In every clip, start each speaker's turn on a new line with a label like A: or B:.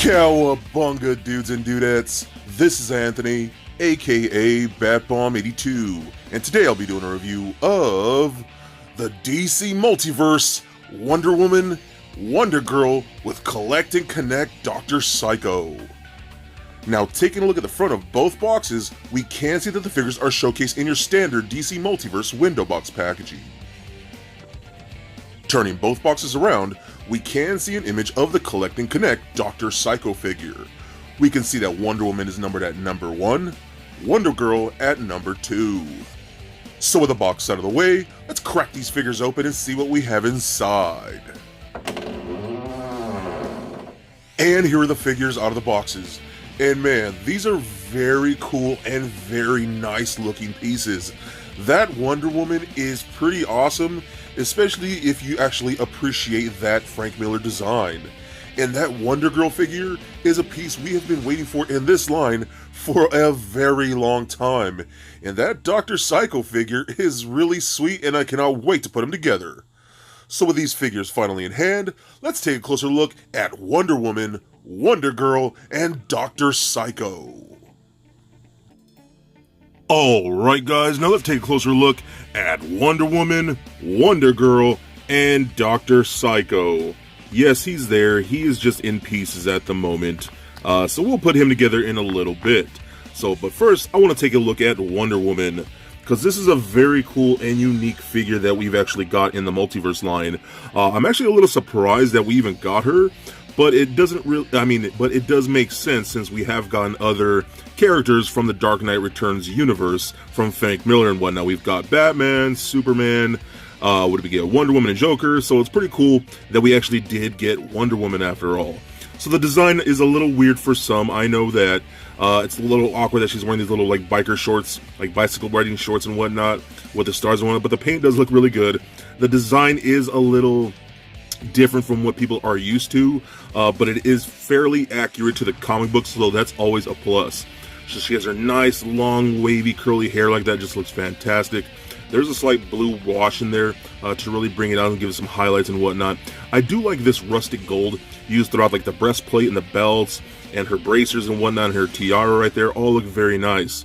A: Cowabunga, dudes and dudettes. This is Anthony, aka Batbomb82, and today I'll be doing a review of the DC Multiverse Wonder Woman, Wonder Girl with Collect and Connect Dr. Psycho. Now, taking a look at the front of both boxes, we can see that the figures are showcased in your standard DC Multiverse window box packaging. Turning both boxes around, we can see an image of the Collect and Connect Dr. Psycho figure. We can see that Wonder Woman is numbered at number 1, Wonder Girl at number 2. So with the box out of the way, let's crack these figures open and see what we have inside. And here are the figures out of the boxes. And man, these are very cool and very nice looking pieces. That Wonder Woman is pretty awesome, especially if you actually appreciate that Frank Miller design. And that Wonder Girl figure is a piece we have been waiting for in this line for a very long time. And that Dr. Psycho figure is really sweet, and I cannot wait to put them together. So with these figures finally in hand, let's take a closer look at Wonder Woman, Wonder Girl, and Dr. Psycho. Alright guys, now let's take a closer look at Wonder Woman, Wonder Girl, and Dr. Psycho. Yes, he's there, he is just in pieces at the moment, so we'll put him together in a little bit. But first, I want to take a look at Wonder Woman, because this is a very cool and unique figure that we've actually got in the Multiverse line. I'm actually a little surprised that we even got her, but it doesn't really, but it does make sense since we have gotten other characters from the Dark Knight Returns universe from Frank Miller and whatnot. We've got Batman, Superman, what did we get? Wonder Woman and Joker, so it's pretty cool that we actually did get Wonder Woman after all. So the design is a little weird for some. I know that it's a little awkward that she's wearing these little like biker shorts, like bicycle riding shorts and whatnot with the stars and whatnot, but the paint does look really good. The design is a little different from what people are used to, but it is fairly accurate to the comic books, so that's always a plus. So she has her nice, long, wavy, curly hair like that, just looks fantastic. There's a slight blue wash in there to really bring it out and give it some highlights and whatnot. I do like this rustic gold used throughout like the breastplate and the belts and her bracers and whatnot, and her tiara right there, all look very nice.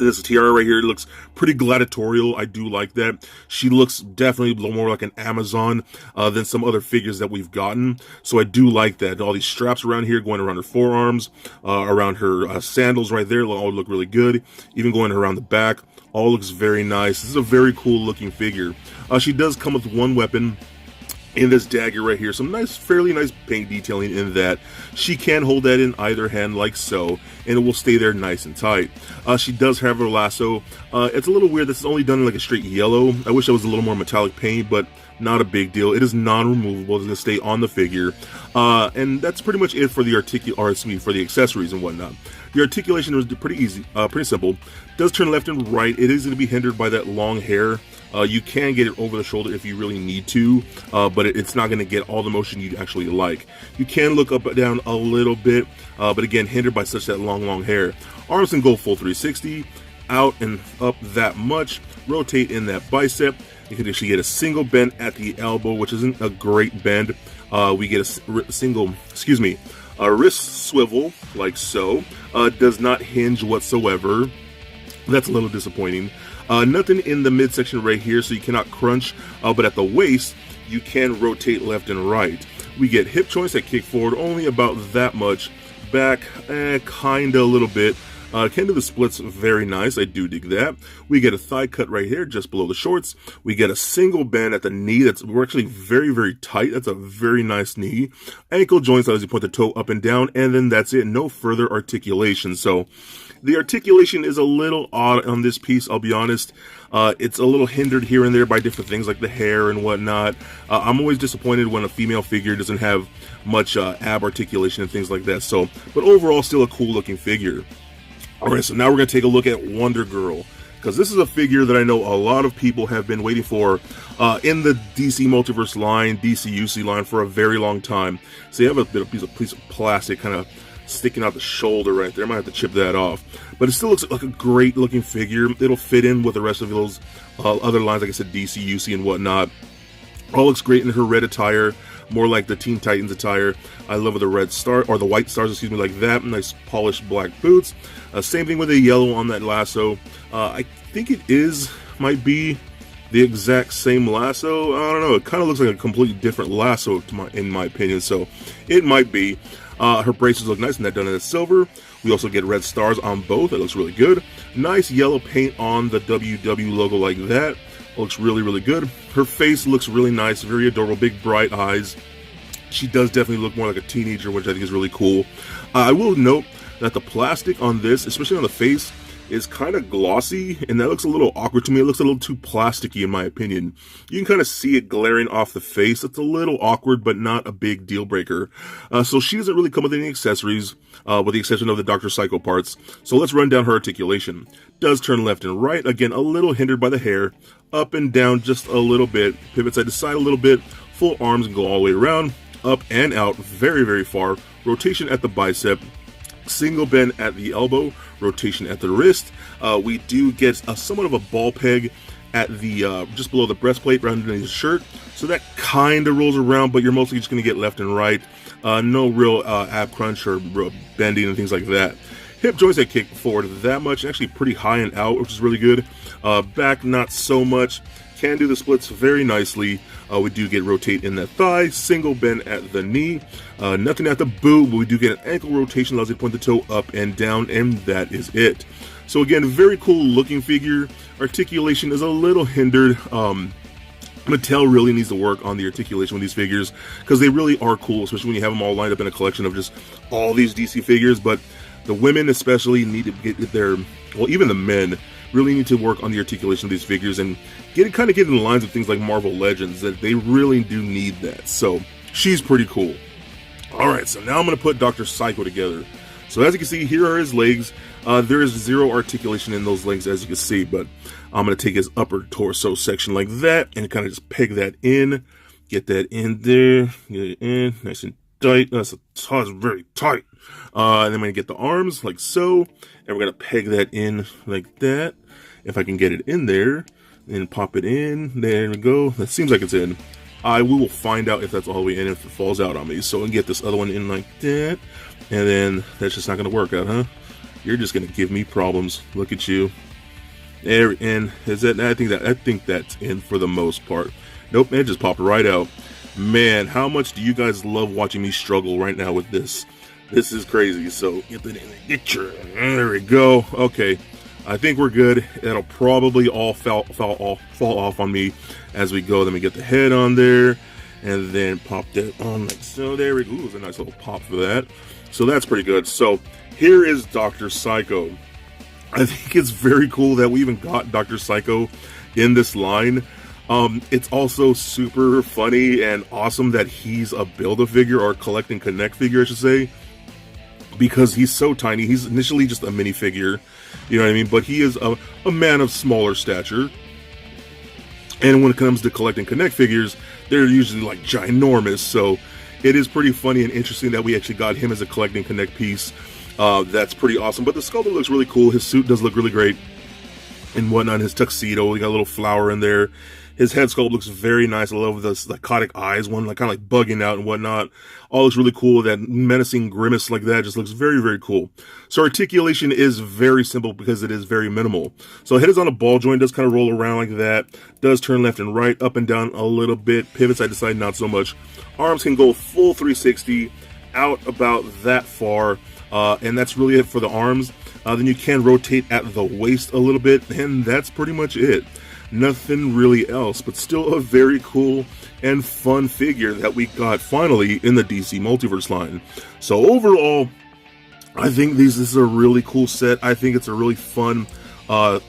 A: This tiara right here looks pretty gladiatorial. I do like that. She looks definitely a little more like an Amazon than some other figures that we've gotten. So I do like that. All these straps around here going around her forearms, around her sandals right there, all look really good. Even going around the back, all looks very nice. This is a very cool looking figure. She does come with one weapon in this dagger right here, some nice, fairly nice paint detailing in that. She can hold that in either hand like so, and it will stay there nice and tight. She does have her lasso. It's a little weird, this is only done in like a straight yellow. I wish it was a little more metallic paint, but not a big deal. It is non-removable, it's going to stay on the figure. And that's pretty much it for the for the accessories and whatnot. The articulation is pretty easy, pretty simple. Does turn left and right. It is going to be hindered by that long hair. You can get it over the shoulder if you really need to, but it's not going to get all the motion you'd actually like. You can look up and down a little bit, but again, hindered by such that long hair. Arms can go full 360, out and up that much, rotate in that bicep. You can actually get a single bend at the elbow, which isn't a great bend. We get a wrist swivel, like so. Does not hinge whatsoever. That's a little disappointing. Nothing in the midsection right here, so you cannot crunch, but at the waist, you can rotate left and right. We get hip joints that kick forward only about that much. Back, kinda a little bit. Can do the splits very nice, I do dig that. We get a thigh cut right here, just below the shorts. We get a single bend at the knee, we're actually very, very tight. That's a very nice knee. Ankle joints, as you point the toe up and down, and then that's it, no further articulation. So, the articulation is a little odd on this piece, I'll be honest. It's a little hindered here and there by different things like the hair and whatnot. I'm always disappointed when a female figure doesn't have much ab articulation and things like that. So, but overall, still a cool looking figure. Alright, so now we're going to take a look at Wonder Girl, because this is a figure that I know a lot of people have been waiting for in the DC Multiverse line, DCUC line, for a very long time. So you have a piece of plastic kind of sticking out the shoulder right there. I might have to chip that off. But it still looks like a great looking figure. It'll fit in with the rest of those other lines, like I said, DC, UC, and whatnot. All looks great in her red attire. more like the Teen Titans attire. I love the red star, or the white stars, excuse me, like that. Nice polished black boots. Same thing with the yellow on that lasso. I think it might be the exact same lasso. I don't know. It kind of looks like a completely different lasso in my opinion. So it might be. Her braces look nice, and that done in silver. We also get red stars on both. That looks really good. Nice yellow paint on the WW logo like that. Looks really, really good. Her face looks really nice, very adorable, big bright eyes. She does definitely look more like a teenager, which I think is really cool. I will note that the plastic on this, especially on the face, is kind of glossy, and that looks a little awkward to me. It looks a little too plasticky in my opinion. You can kind of see it glaring off the face. It's a little awkward, but not a big deal breaker. So she doesn't really come with any accessories, with the exception of the Dr. Psycho parts. So let's run down her articulation. Does turn left and right, again a little hindered by the hair. Up and down just a little bit, pivot side to side a little bit, full arms and go all the way around, up and out very, very far, rotation at the bicep, single bend at the elbow, rotation at the wrist. We do get somewhat of a ball peg at the just below the breastplate, right underneath the shirt, so that kind of rolls around, but you're mostly just going to get left and right. No real ab crunch or bending and things like that. Hip joints that kick forward that much, actually pretty high and out, which is really good. Back not so much. Can do the splits very nicely. We do get rotate in the thigh, single bend at the knee, nothing at the boot, but we do get an ankle rotation, allows you to point the toe up and down, and that is it. So again, very cool looking figure. Articulation is a little hindered. Mattel really needs to work on the articulation with these figures, because they really are cool, especially when you have them all lined up in a collection of just all these DC figures. But the women especially need to get their, well, even the men really need to work on the articulation of these figures and kind of get in the lines of things like Marvel Legends, that they really do need that. So she's pretty cool. Alright, so now I'm going to put Dr. Psycho together. So as you can see, here are his legs. There is zero articulation in those legs, as you can see, but I'm going to take his upper torso section like that and kind of just peg that in. Get that in there. Get it in. Nice and tight. That's very tight. And then I'm going to get the arms like so, and we're going to peg that in like that. If I can get it in there, and pop it in. There we go. That seems like it's in. We will find out if that's all the way in, if it falls out on me. So, and get this other one in like that. And then that's just not going to work out, huh? You're just going to give me problems. Look at you. There, in. Is that? I think that's in for the most part. Nope, it just popped right out. Man, how much do you guys love watching me struggle right now with this? This is crazy. So get that in. There we go. Okay, I think we're good. It'll probably all fall off on me as we go. Then we get the head on there, and then pop that on like so. There we go. Ooh, it's a nice little pop for that. So that's pretty good. So here is Dr. Psycho. I think it's very cool that we even got Dr. Psycho in this line. It's also super funny and awesome that he's a Build-A-Figure, or collect and connect figure, I should say, because he's so tiny. He's initially just a minifigure, you know what I mean? But he is a man of smaller stature. And when it comes to collect and connect figures, they're usually like ginormous. So it is pretty funny and interesting that we actually got him as a collect and connect piece. That's pretty awesome. But the sculpture looks really cool. His suit does look really great and whatnot. His tuxedo, we got a little flower in there. His head sculpt looks very nice. I love the psychotic eyes, one like kind of like bugging out and whatnot. All looks really cool. That menacing grimace like that just looks very, very cool. So articulation is very simple because it is very minimal. So head is on a ball joint, does kind of roll around like that. Does turn left and right, up and down a little bit. Pivot side to side, not so much. Arms can go full 360, out about that far. And that's really it for the arms. Then you can rotate at the waist a little bit, and that's pretty much it. Nothing really else, but still a very cool and fun figure that we got finally in the DC Multiverse line. So overall, I think this is a really cool set. I think it's a really fun a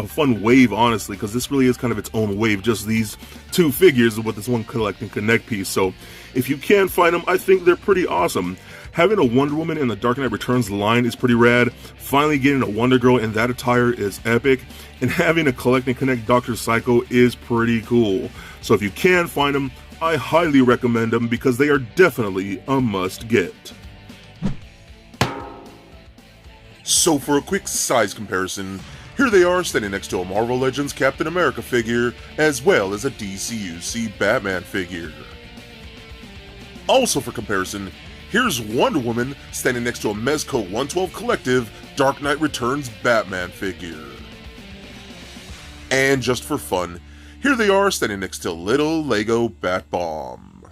A: fun wave, honestly, because this really is kind of its own wave, just these two figures with this one collect and connect piece. So if you can find them, I think they're pretty awesome. Having a Wonder Woman in the Dark Knight Returns line is pretty rad. Finally getting a Wonder Girl in that attire is epic. And having a Collect and Connect Dr. Psycho is pretty cool. So if you can find them, I highly recommend them because they are definitely a must get. So for a quick size comparison, here they are standing next to a Marvel Legends Captain America figure, as well as a DCUC Batman figure. Also for comparison, here's Wonder Woman standing next to a Mezco 112 Collective Dark Knight Returns Batman figure. And just for fun, here they are standing next to little Lego Bat Bomb.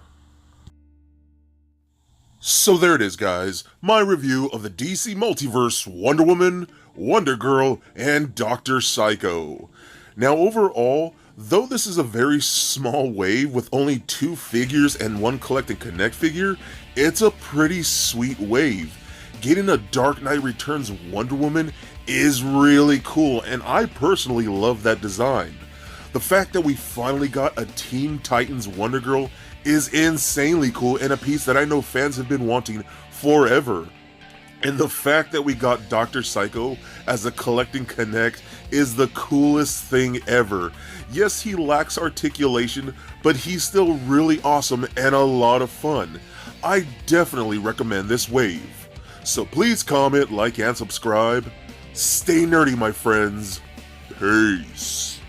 A: So there it is, guys, my review of the DC Multiverse Wonder Woman, Wonder Girl, and Dr. Psycho. Now overall, though this is a very small wave with only 2 figures and 1 Collect and Connect figure, it's a pretty sweet wave. Getting a Dark Knight Returns Wonder Woman is really cool, and I personally love that design. The fact that we finally got a Teen Titans Wonder Girl is insanely cool and a piece that I know fans have been wanting forever. And the fact that we got Dr. Psycho as a Collect and Connect is the coolest thing ever. Yes, he lacks articulation, but he's still really awesome and a lot of fun. I definitely recommend this wave. So please comment, like, and subscribe. Stay nerdy, my friends. Peace.